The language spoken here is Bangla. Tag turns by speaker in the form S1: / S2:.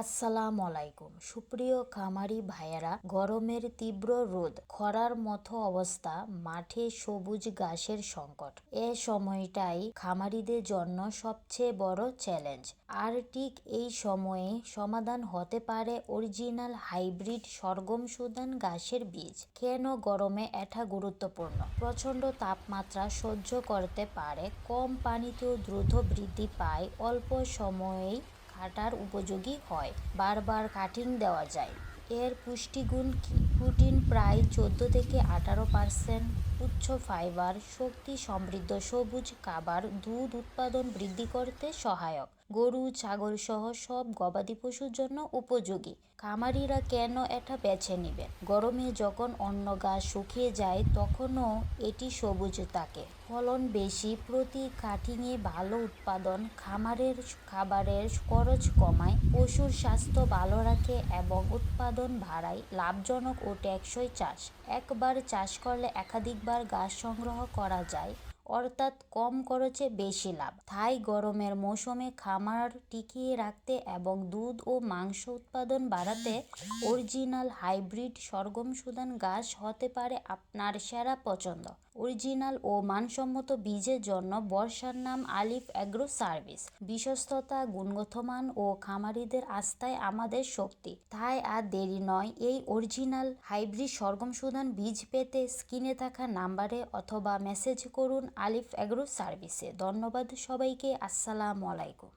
S1: আসসালামু আলাইকুম সুপ্রিয় খামারি ভাইয়েরা, গরমের তীব্র রোদ, খরার মতো অবস্থা, মাঠে সবুজ ঘাসের সংকট। এ সময়টাই খামারিদের জন্য সবচেয়ে বড় চ্যালেঞ্জ। আর ঠিক এই সময়ে সমাধান হতে পারে অরিজিনাল হাইব্রিড সরগম সুদান ঘাসের বীজ। কেন গরমে এটা গুরুত্বপূর্ণ? প্রচণ্ড তাপমাত্রা সহ্য করতে পারে, কম পানিতেও দ্রুত বৃদ্ধি পায়, অল্প সময়েই কাটার উপযোগী হয়, বারবার কাটিং দেওয়া যায়। এর পুষ্টিগুণ কি? প্রোটিন প্রায় 14 থেকে 18%, উচ্চ ফাইবার, শক্তি সমৃদ্ধ সবুজ খাবার, দুধ উৎপাদন বৃদ্ধি করতে সহায়ক, গরু ছাগল সহ সব গবাদি পশুর জন্য উপযোগী। খামারিরা কেন এটা বেছে নেবেন? গরমে যখন অন্য ঘাস শুকিয়ে যায় তখনও এটি সবুজ থাকে, ফলন বেশি, প্রতি কাটিংয়ে ভালো উৎপাদন, খাবারের খরচ কমায়, পশুর স্বাস্থ্য ভালো রাখে এবং উৎপাদন বাড়ায়। লাভজনক ও টেকসই চাষ। একবার চাষ করলে একাধিকবার ঘাস সংগ্রহ করা যায়, অর্থাৎ কম খরচে বেশি লাভ। তাই গরমের মৌসুমে খামার টিকিয়ে রাখতে এবং দুধ ও মাংস উৎপাদন বাড়াতে অরিজিনাল হাইব্রিড সরগম সুদান ঘাস হতে পারে আপনার সেরা পছন্দ। অরিজিনাল ও মানসম্মত বীজের জন্য বর্ষার নাম আলিফ এগ্রো সার্ভিস। বিশ্বস্ততা, গুণগত মান ও খামারিদের আস্থায় আমাদের শক্তি। তাই আর দেরি নয়, এই অরিজিনাল হাইব্রিড সরগম সুদান বীজ পেতে স্ক্রিনে থাকা নাম্বারে অথবা মেসেজ করুন আলিফ এগ্রো সার্ভিসে। ধন্যবাদ সবাইকে। আসসালামু আলাইকুম।